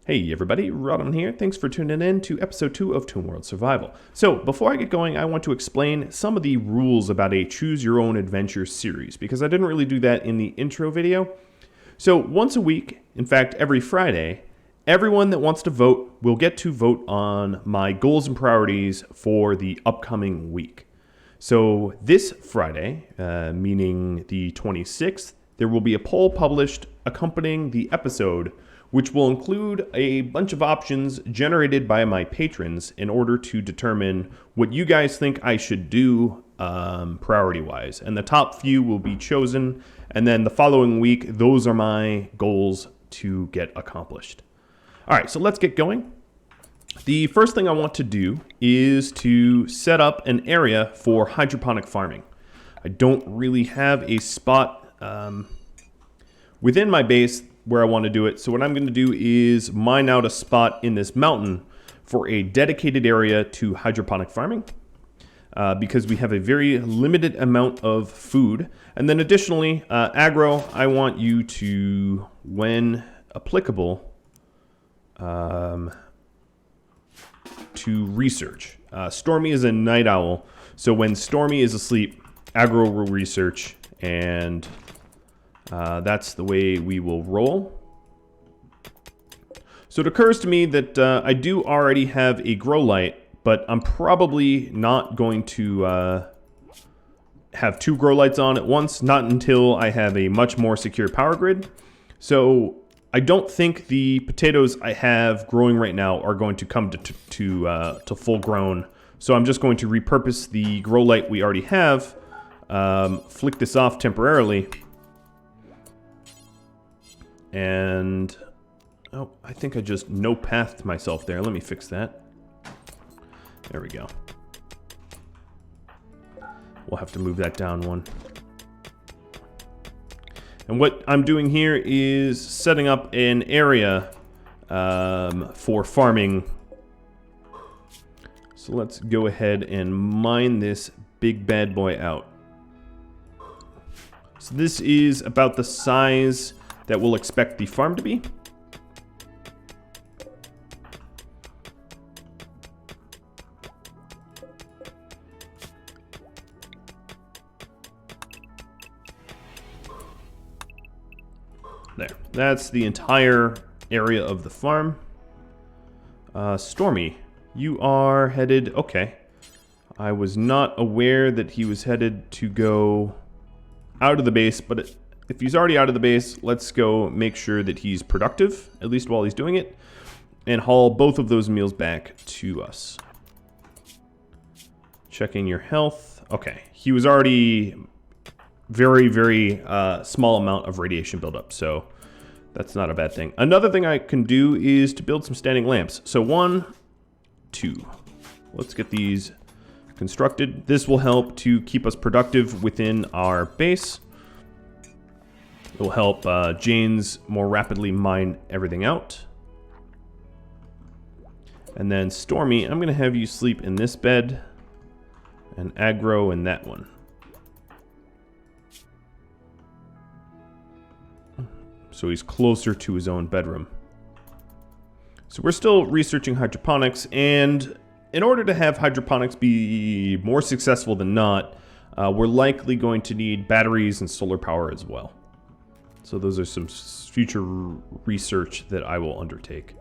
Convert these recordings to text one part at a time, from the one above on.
Hey everybody, Rhadamant here. Thanks for tuning in to episode 2 of Toon World Survival. So, before I get going, I want to explain some of the rules about a Choose Your Own Adventure series, because I didn't really do that in the intro video. So, once a week, in fact every Friday, everyone that wants to vote will get to vote on my goals and priorities for the upcoming week. So, this Friday, meaning the 26th, there will be a poll published accompanying the episode, which will include a bunch of options generated by my patrons in order to determine what you guys think I should do priority-wise. And the top few will be chosen, and then the following week, those are my goals to get accomplished. All right, so let's get going. The first thing I want to do is to set up an area for hydroponic farming. I don't really have a spot within my base where I want to do it. So what I'm going to do is mine out a spot in this mountain for a dedicated area to hydroponic farming because we have a very limited amount of food. And then additionally, agro, I want you to, when applicable, to research. Stormy is a night owl, so when Stormy is asleep, agro will research, and that's the way we will roll. So it occurs to me that I do already have a grow light, but I'm probably not going to have two grow lights on at once, not until I have a much more secure power grid. So I don't think the potatoes I have growing right now are going to come to full grown. So I'm just going to repurpose the grow light we already have, flick this off temporarily, and oh, I think I just no-pathed myself there. Let me fix that. There we go. We'll have to move that down one. And what I'm doing here is setting up an area for farming. So let's go ahead and mine this big bad boy out. So this is about the size that we'll expect the farm to be. There. That's the entire area of the farm. Stormy, you are headed... Okay. I was not aware that he was headed to go out of the base, but if he's already out of the base, let's go make sure that he's productive, at least while he's doing it, and haul both of those meals back to us. Checking your health. Okay, he was already very small amount of radiation buildup, so that's not a bad thing. Another thing I can do is to build some standing lamps. So 1, 2. Let's get these constructed. This will help to keep us productive within our base. It will help Janes more rapidly mine everything out. And then Stormy, I'm going to have you sleep in this bed, and Aggro in that one. So he's closer to his own bedroom. So we're still researching hydroponics, and in order to have hydroponics be more successful than not, we're likely going to need batteries and solar power as well. So those are some future research that I will undertake.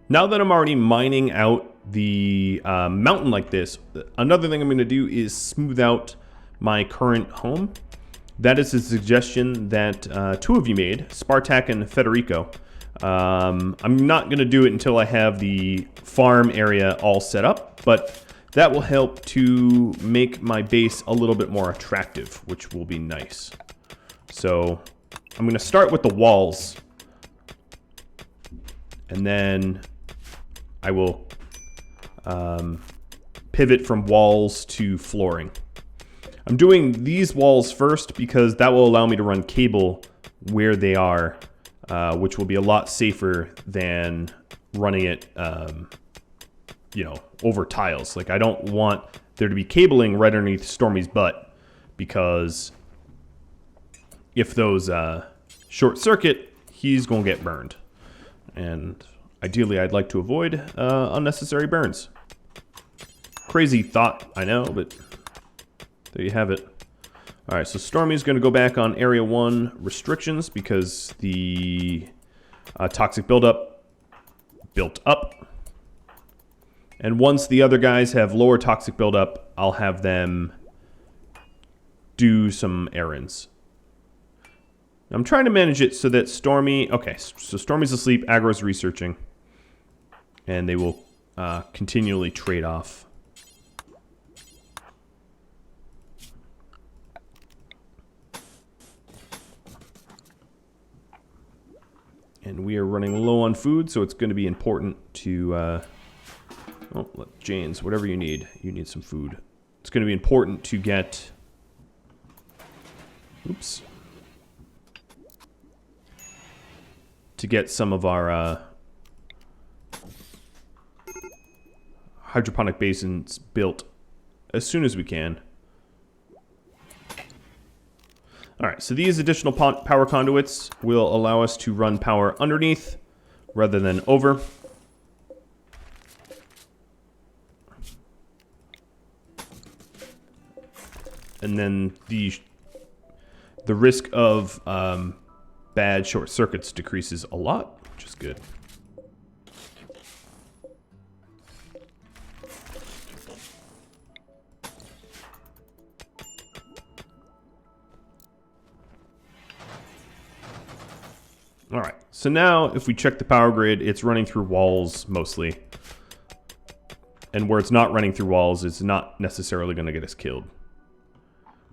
Now that I'm already mining out the mountain like this, another thing I'm going to do is smooth out my current home. That is a suggestion that two of you made, Spartak and Federico. I'm not going to do it until I have the farm area all set up, but that will help to make my base a little bit more attractive, which will be nice. So I'm going to start with the walls, and then I will pivot from walls to flooring. I'm doing these walls first because that will allow me to run cable where they are, which will be a lot safer than running it you know, over tiles. Like, I don't want there to be cabling right underneath Stormy's butt, because if those short circuit, he's going to get burned. And ideally, I'd like to avoid unnecessary burns. Crazy thought, I know, but there you have it. All right, so Stormy's going to go back on Area 1 restrictions because the toxic buildup built up. And once the other guys have lower toxic buildup, I'll have them do some errands. I'm trying to manage it so that Stormy... Okay, so Stormy's asleep, Aggro's researching. And they will continually trade off. And we are running low on food, so it's going to be important to... oh, look, Janes, whatever you need some food. It's going to be important to get... Oops. To get some of our hydroponic basins built as soon as we can. Alright, so these additional power conduits will allow us to run power underneath rather than over. And then the risk of bad short circuits decreases a lot, which is good. All right, so now if we check the power grid, it's running through walls mostly. And where it's not running through walls, it's not necessarily going to get us killed,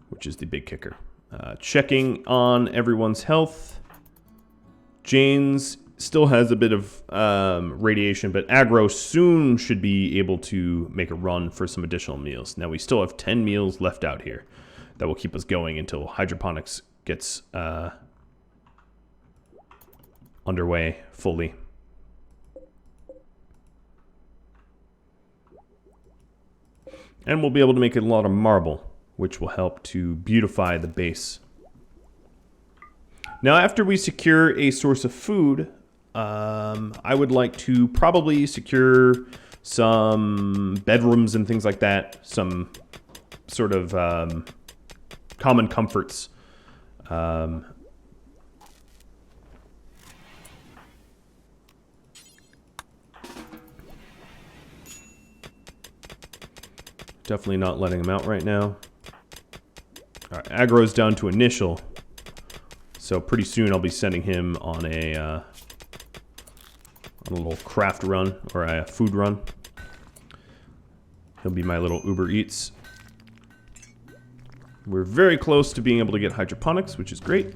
which is the big kicker. Checking on everyone's health. Janes still has a bit of radiation, but Aggro soon should be able to make a run for some additional meals. Now we still have 10 meals left out here that will keep us going until Hydroponics gets underway fully. And we'll be able to make a lot of marble, which will help to beautify the base. Now, after we secure a source of food, I would like to probably secure some bedrooms and things like that, some sort of common comforts. Definitely not letting him out right now. All right, Aggro's down to initial. So pretty soon I'll be sending him on a little craft run, or a food run. He'll be my little Uber Eats. We're very close to being able to get hydroponics, which is great.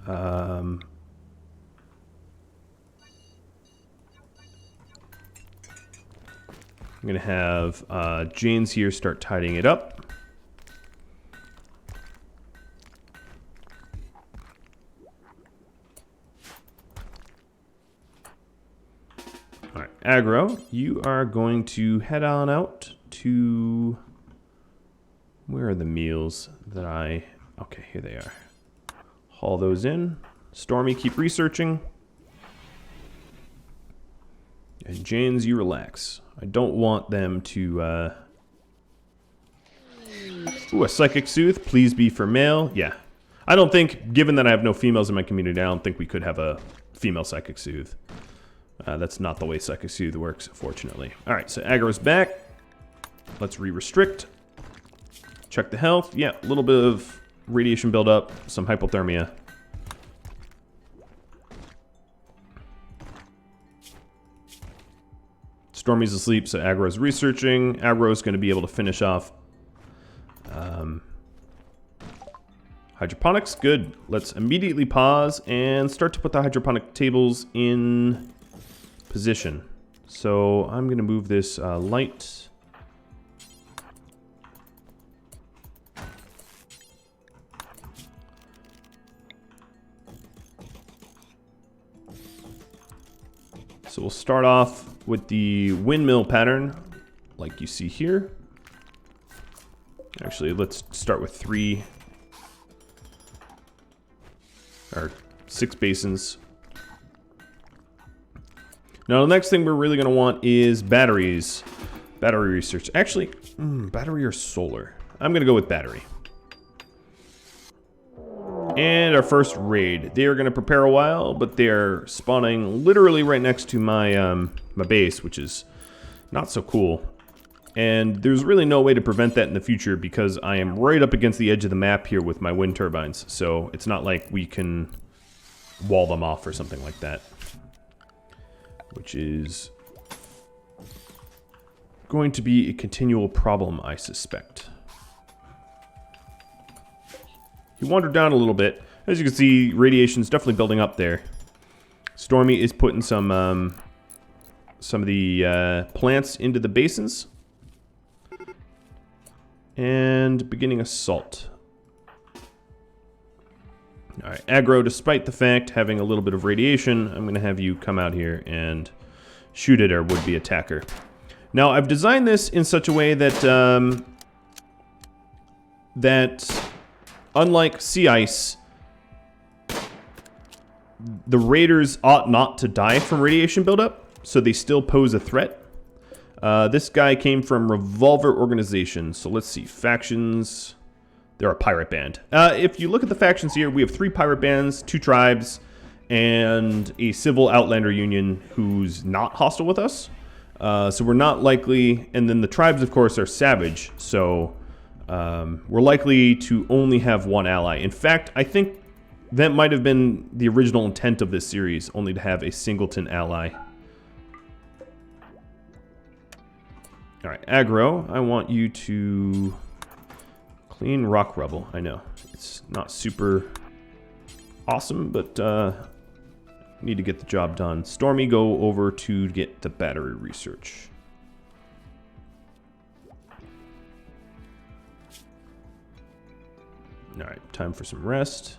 I'm going to have Janes here start tidying it up. All right, Aggro, you are going to head on out to... Where are the meals that I... Okay, here they are. Haul those in. Stormy, keep researching. And Janes, you relax. I don't want them to... Ooh, a Psychic Soothe. Please be for male. Yeah. I don't think, given that I have no females in my community, I don't think we could have a female Psychic Soothe. That's not the way Psychic Soothe works, fortunately. All right, so Aggro's back. Let's re-restrict. Check the health. Yeah, a little bit of radiation buildup, some hypothermia. Stormy's asleep, so Aggro's researching. Aggro's going to be able to finish off hydroponics. Good. Let's immediately pause and start to put the hydroponic tables in position. So I'm going to move this light. So we'll start off with the windmill pattern, like you see here. Actually, let's start with 3 or 6 basins. Now, the next thing we're really going to want is batteries. Battery research. Actually, battery or solar? I'm going to go with battery. And our first raid. They are going to prepare a while, but they're spawning literally right next to my my base, which is not so cool. And there's really no way to prevent that in the future because I am right up against the edge of the map here with my wind turbines. So it's not like we can wall them off or something like that. Which is going to be a continual problem, I suspect. He wandered down a little bit. As you can see, radiation's definitely building up there. Stormy is putting some of the plants into the basins. And beginning assault. Alright, aggro, despite the fact having a little bit of radiation, I'm going to have you come out here and shoot at our would-be attacker. Now, I've designed this in such a way that, unlike sea ice, the raiders ought not to die from radiation buildup, so they still pose a threat. This guy came from Revolver Organization, so let's see, factions... They're a pirate band. If you look at the factions here, we have 3 pirate bands, 2 tribes, and a civil outlander union who's not hostile with us. So we're not likely... And then the tribes, of course, are savage, so we're likely to only have 1 ally. In fact, I think that might have been the original intent of this series, only to have a singleton ally. Alright, aggro, I want you to... Clean rock rubble. I know it's not super awesome, but need to get the job done. Stormy, go over to get the battery research. All right, time for some rest.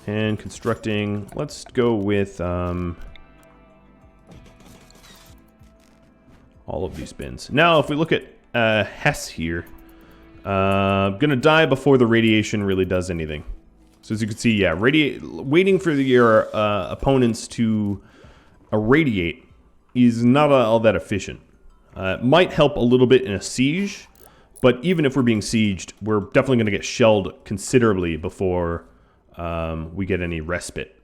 And constructing. Let's go with all of these bins. Now, if we look at Hess here, gonna die before the radiation really does anything. So as you can see, yeah, waiting for your opponents to irradiate is not all that efficient. It might help a little bit in a siege, but even if we're being sieged, we're definitely gonna get shelled considerably before we get any respite.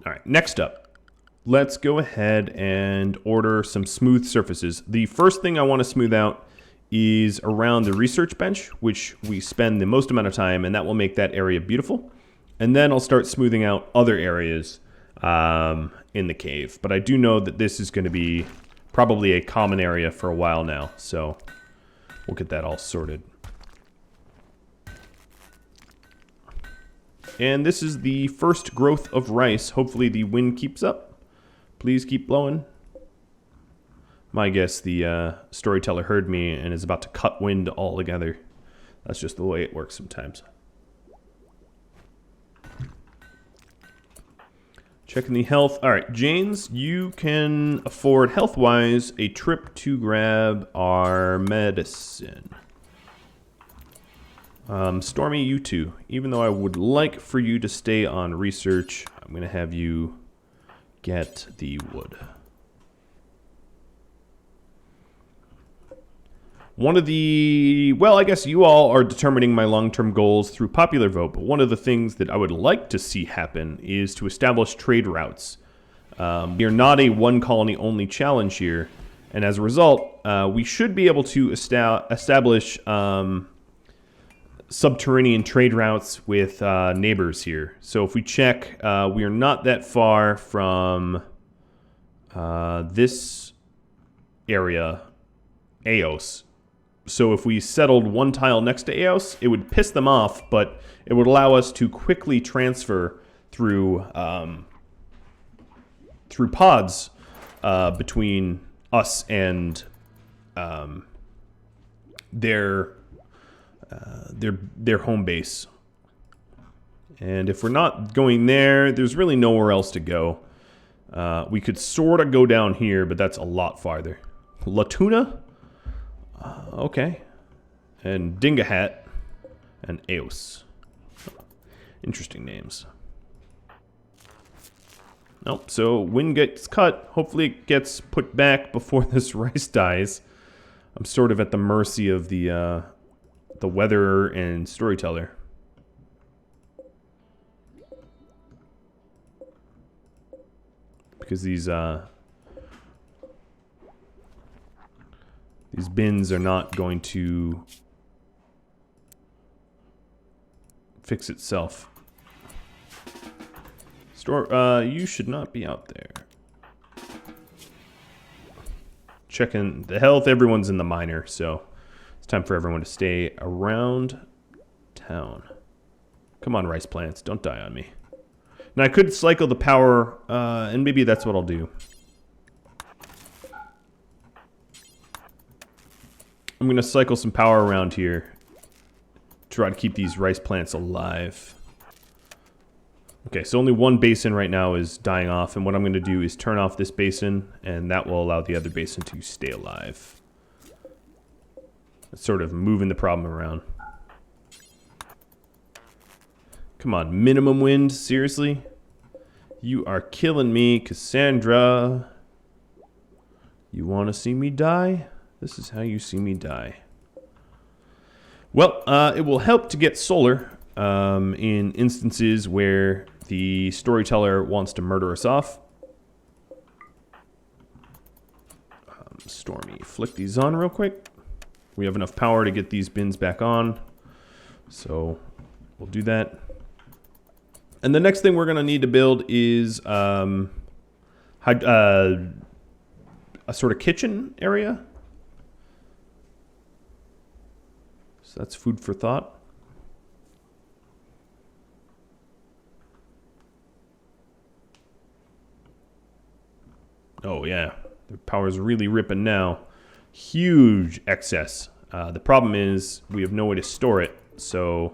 All right, next up, let's go ahead and order some smooth surfaces. The first thing I want to smooth out is around the research bench, which we spend the most amount of time, and that will make that area beautiful. And then I'll start smoothing out other areas in the cave. But I do know that this is going to be probably a common area for a while now, so we'll get that all sorted. And this is the first growth of rice. Hopefully the wind keeps up. Please keep blowing. My guess, the storyteller heard me and is about to cut wind altogether. That's just the way it works sometimes. Checking the health. All right, Janes, you can afford health-wise a trip to grab our medicine. Stormy, you too. Even though I would like for you to stay on research, I'm going to have you get the wood. One of the... Well, I guess you all are determining my long-term goals through popular vote, but one of the things that I would like to see happen is to establish trade routes. We are not a one-colony-only challenge here, and as a result, we should be able to establish... subterranean trade routes with neighbors here. So if we check, we are not that far from this area, Eos. So if we settled 1 tile next to Eos, it would piss them off, but it would allow us to quickly transfer through through pods between us and their home base. And if we're not going there, there's really nowhere else to go. We could sort of go down here, but that's a lot farther. Latuna? Okay. And Dingahat. And Eos. Interesting names. Nope, so wind gets cut. Hopefully it gets put back before this rice dies. I'm sort of at the mercy of the weather and Storyteller. Because these bins are not going to fix itself. You should not be out there. Checking the health. Everyone's in the minor, so it's time for everyone to stay around town. Come on, rice plants. Don't die on me. Now, I could cycle the power, and maybe that's what I'll do. I'm going to cycle some power around here. Try to keep these rice plants alive. Okay, so only one basin right now is dying off, and what I'm going to do is turn off this basin, and that will allow the other basin to stay alive. It's sort of moving the problem around. Come on, minimum wind? Seriously? You are killing me, Cassandra. You want to see me die? This is how you see me die. Well, it will help to get solar in instances where the Storyteller wants to murder us off. Stormy, flick these on real quick. We have enough power to get these bins back on. So we'll do that. And the next thing we're going to need to build is a sort of kitchen area. So that's food for thought. Oh yeah, the power's really ripping now. Huge excess. The problem is we have no way to store it, so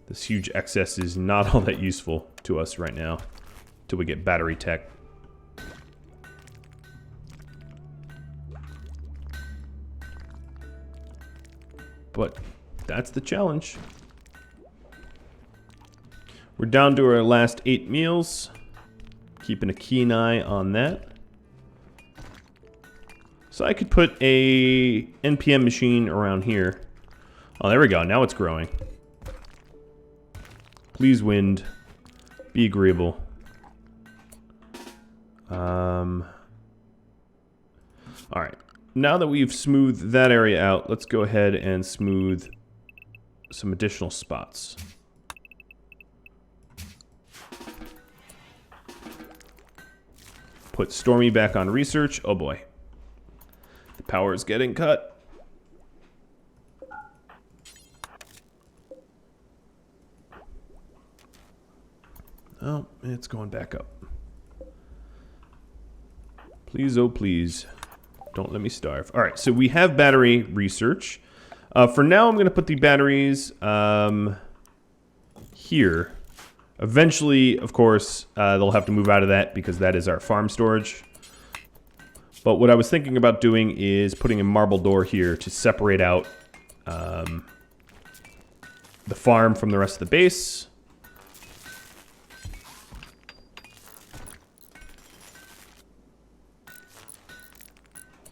this huge excess is not all that useful to us right now till we get battery tech. But that's the challenge. We're down to our last 8 meals. Keeping a keen eye on that. So I could put a NPM machine around here. Oh, there we go. Now it's growing. Please, wind. Be agreeable. Alright. Now that we've smoothed that area out, let's go ahead and smooth some additional spots. Put Stormy back on research. Oh boy. The power is getting cut. Oh, it's going back up. Please, oh please. Don't let me starve. All right, so we have battery research. For now, I'm going to put the batteries here. Eventually, of course, they'll have to move out of that because that is our farm storage. But what I was thinking about doing is putting a marble door here to separate out the farm from the rest of the base.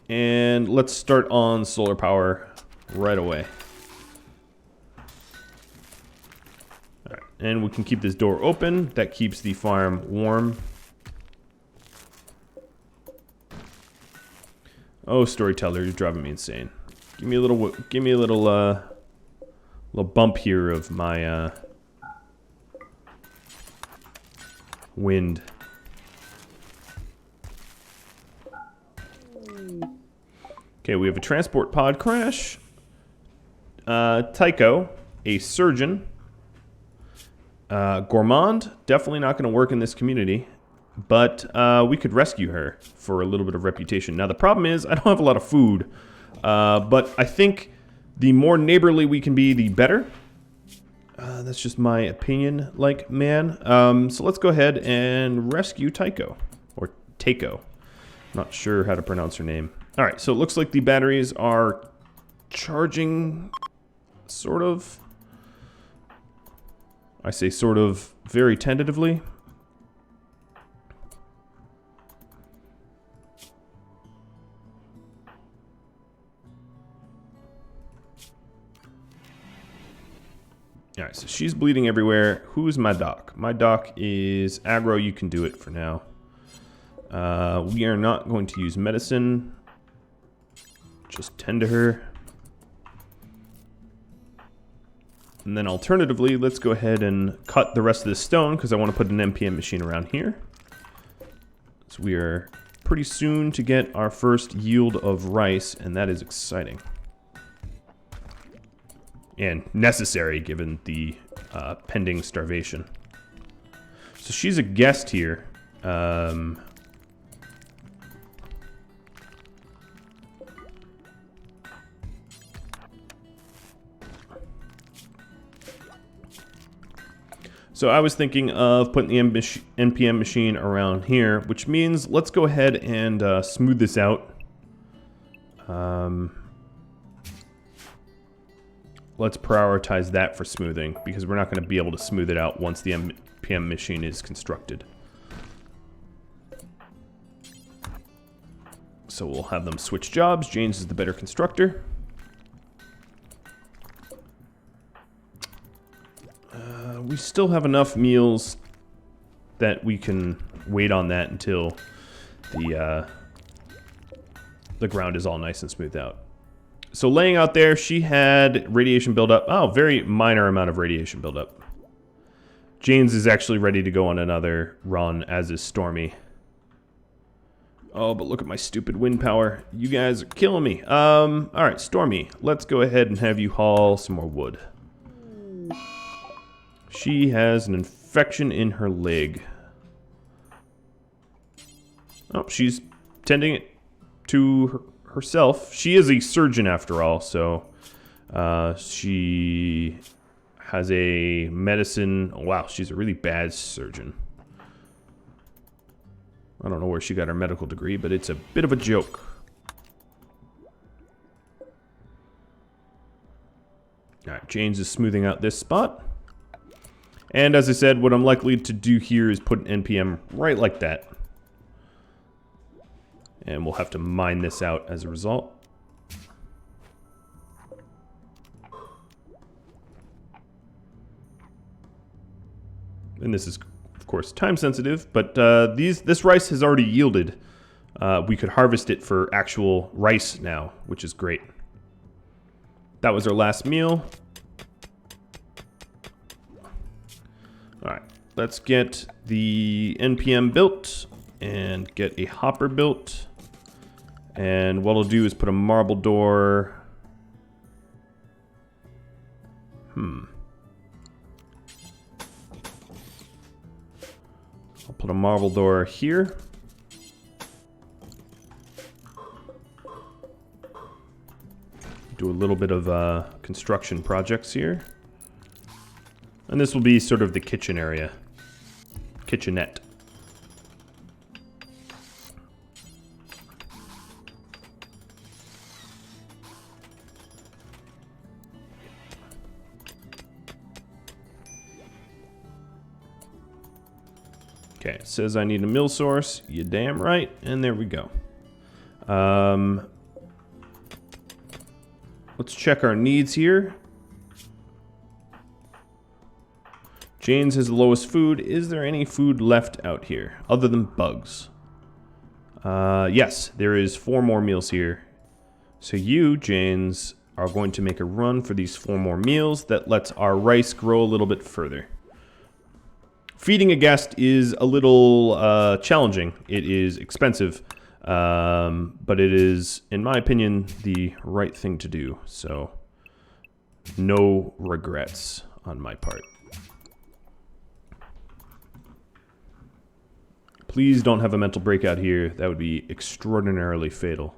And let's start on solar power right away. All right, and we can keep this door open. That keeps the farm warm. Oh, Storyteller, you're driving me insane. Give me a little bump here of my wind. Okay, we have a transport pod crash. Tycho, a surgeon. Gourmand, definitely not going to work in this community. But we could rescue her for a little bit of reputation. Now, the problem is I don't have a lot of food. But I think the more neighborly we can be, the better. That's just my opinion, like, man. So let's go ahead and rescue Tycho. Or Takeo. Not sure how to pronounce her name. All right, so it looks like the batteries are charging, sort of. I say sort of very tentatively. All right, so she's bleeding everywhere. Who's my doc? My doc is aggro. You can do it for now. We are not going to use medicine. Just tend to her. And then alternatively, let's go ahead and cut the rest of this stone because I want to put an NPM machine around here. So we are pretty soon to get our first yield of rice, and that is exciting. And necessary given the pending starvation. So she's a guest here. So I was thinking of putting the NPM machine around here, which means let's go ahead and smooth this out. Let's prioritize that for smoothing, because we're not going to be able to smooth it out once the NPM machine is constructed. So we'll have them switch jobs. James is the better constructor. We still have enough meals that we can wait on that until the ground is all nice and smoothed out. So laying out there, she had radiation buildup. Oh, very minor amount of radiation buildup. James is actually ready to go on another run, as is Stormy. Oh, but look at my stupid wind power. You guys are killing me. All right, Stormy, let's go ahead and have you haul some more wood. She has an infection in her leg. Oh, she's tending it to herself. She is a surgeon after all, so she has a medicine. Oh, wow, she's a really bad surgeon. I don't know where she got her medical degree, but it's a bit of a joke. All right, James is smoothing out this spot. And as I said, what I'm likely to do here is put an NPM right like that. And we'll have to mine this out as a result. And this is, of course, time sensitive, but this rice has already yielded. We could harvest it for actual rice now, which is great. That was our last meal. Alright, let's get the NPM built and get a hopper built. And what I'll do is put a marble door. I'll put a marble door here. Do a little bit of construction projects here. And this will be sort of the kitchen area. Kitchenette. Okay, it says I need a mill source. You damn right. And there we go. Let's check our needs here. James has the lowest food. Is there any food left out here other than bugs? Yes, there is 4 more meals here. So you, James, are going to make a run for these 4 more meals. That lets our rice grow a little bit further. Feeding a guest is a little challenging. It is expensive, but it is, in my opinion, the right thing to do. So no regrets on my part. Please don't have a mental breakout here. That would be extraordinarily fatal.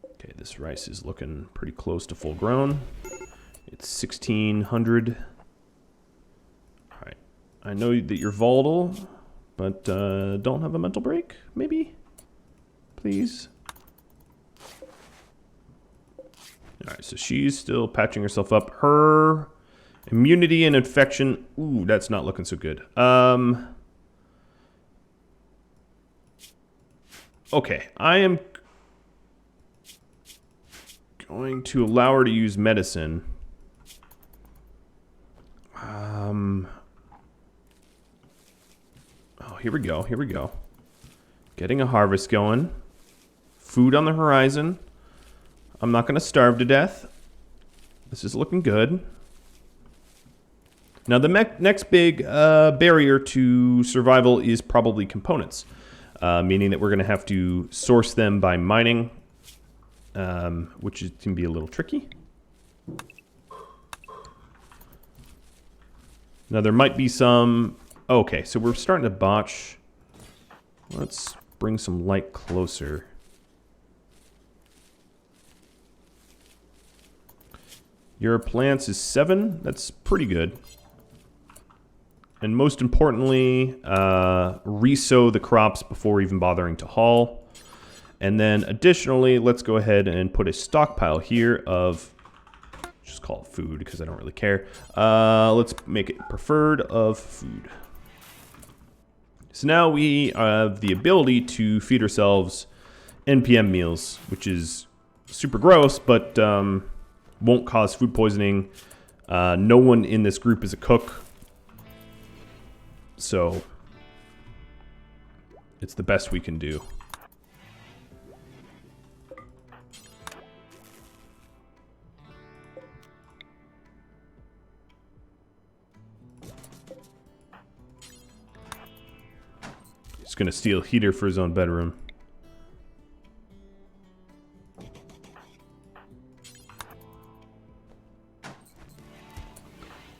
Okay, this rice is looking pretty close to full grown. It's 1600. All right. I know that you're volatile, but don't have a mental break, maybe? Please? Alright, so she's still patching herself up. Her immunity and infection... Ooh, that's not looking so good. Okay, I am going to allow her to use medicine. Oh, here we go, here we go. Getting a harvest going. Food on the horizon. I'm not going to starve to death. This is looking good. Now, the next big barrier to survival is probably components. Meaning that we're going to have to source them by mining, which can be a little tricky. Now, there might be some... Okay, so we're starting to botch. Let's bring some light closer. Your plants is 7. That's pretty good. And most importantly, resow the crops before even bothering to haul. And then additionally, let's go ahead and put a stockpile here of... Just call it food because I don't really care. Let's make it preferred of food. So now we have the ability to feed ourselves NPM meals, which is super gross, but won't cause food poisoning. No one in this group is a cook, so it's the best we can do. He's gonna steal heater for his own bedroom.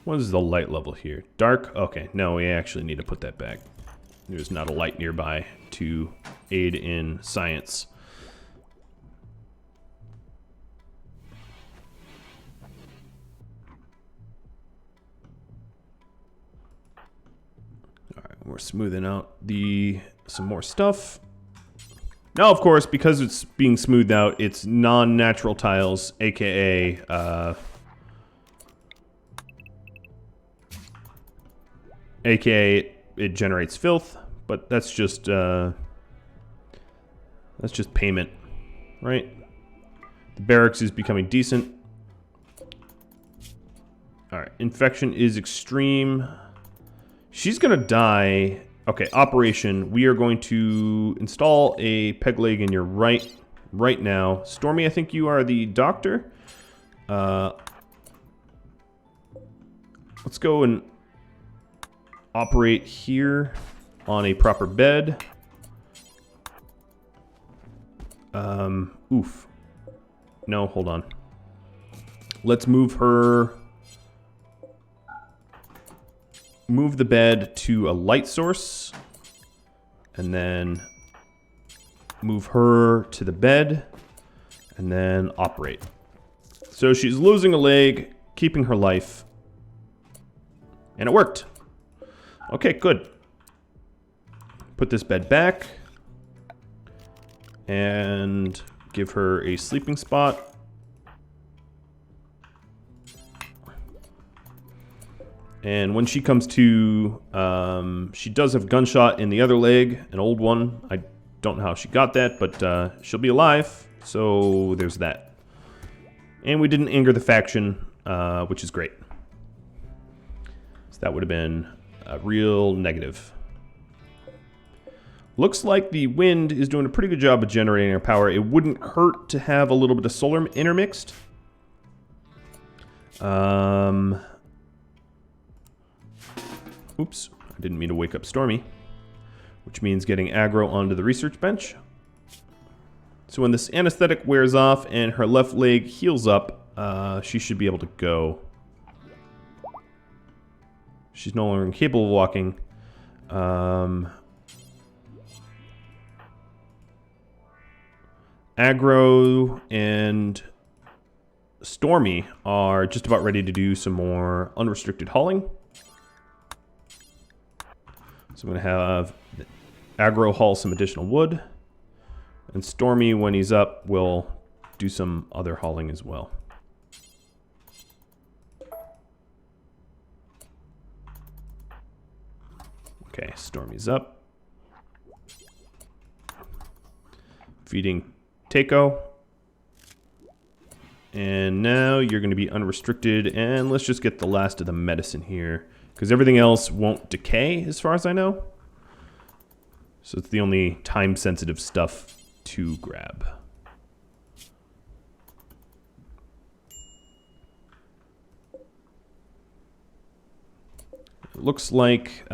What is the light level here? Dark? Okay, no, we actually need to put that back. There's not a light nearby to aid in science. Alright, we're smoothing out some more stuff. Now, of course, because it's being smoothed out, it's non-natural tiles, aka AKA it generates filth, but that's just payment, right? The barracks is becoming decent. Alright, infection is extreme. She's gonna die. Okay, operation. We are going to install a peg leg in your right now. Stormy, I think you are the doctor. Let's go and operate here on a proper bed. Oof. No, hold on. Let's move her... Move the bed to a light source. And then move her to the bed. And then operate. So she's losing a leg, keeping her life. And it worked. Okay, good. Put this bed back. And give her a sleeping spot. And when she comes to, she does have gunshot in the other leg, an old one. I don't know how she got that, but she'll be alive. So there's that. And we didn't anger the faction, which is great. So that would have been a real negative. Looks like the wind is doing a pretty good job of generating our power. It wouldn't hurt to have a little bit of solar intermixed. Oops, I didn't mean to wake up Stormy. Which means getting aggro onto the research bench. So when this anesthetic wears off and her left leg heals up, she should be able to go. She's no longer incapable of walking. Aggro and Stormy are just about ready to do some more unrestricted hauling. So I'm going to have Aggro haul some additional wood. And Stormy, when he's up, will do some other hauling as well. Okay, Stormy's up. Feeding Takeo. And now you're going to be unrestricted. And let's just get the last of the medicine here, because everything else won't decay as far as I know. So it's the only time-sensitive stuff to grab. It looks like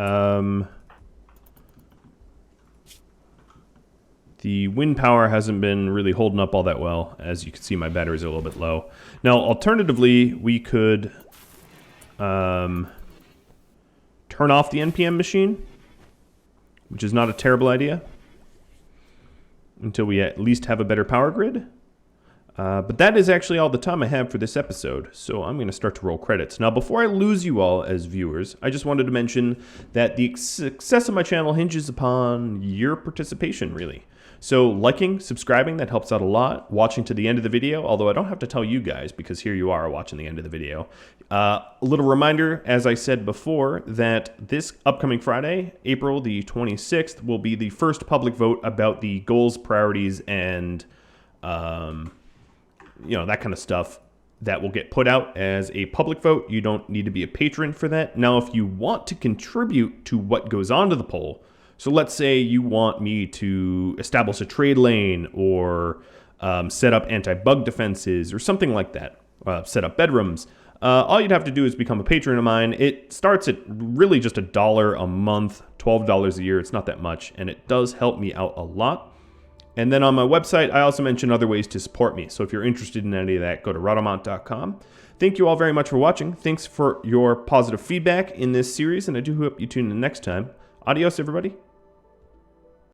the wind power hasn't been really holding up all that well. As you can see, my batteries are a little bit low. Now, alternatively, we could turn off the NPM machine, which is not a terrible idea, until we at least have a better power grid. But that is actually all the time I have for this episode, so I'm going to start to roll credits. Now, before I lose you all as viewers, I just wanted to mention that the success of my channel hinges upon your participation, really. So liking, subscribing, that helps out a lot. Watching to the end of the video, although I don't have to tell you guys because here you are watching the end of the video. A little reminder, as I said before, that this upcoming Friday, April the 26th, will be the first public vote about the goals, priorities, and you know, that kind of stuff that will get put out as a public vote. You don't need to be a patron for that. Now, if you want to contribute to what goes onto the poll, so let's say you want me to establish a trade lane or set up anti-bug defenses or something like that, set up bedrooms, all you'd have to do is become a patron of mine. It starts at really just $1 a month, $12 a year. It's not that much, and it does help me out a lot. And then on my website, I also mention other ways to support me. So if you're interested in any of that, go to Rhadamant.com. Thank you all very much for watching. Thanks for your positive feedback in this series, and I do hope you tune in next time. Adios, everybody.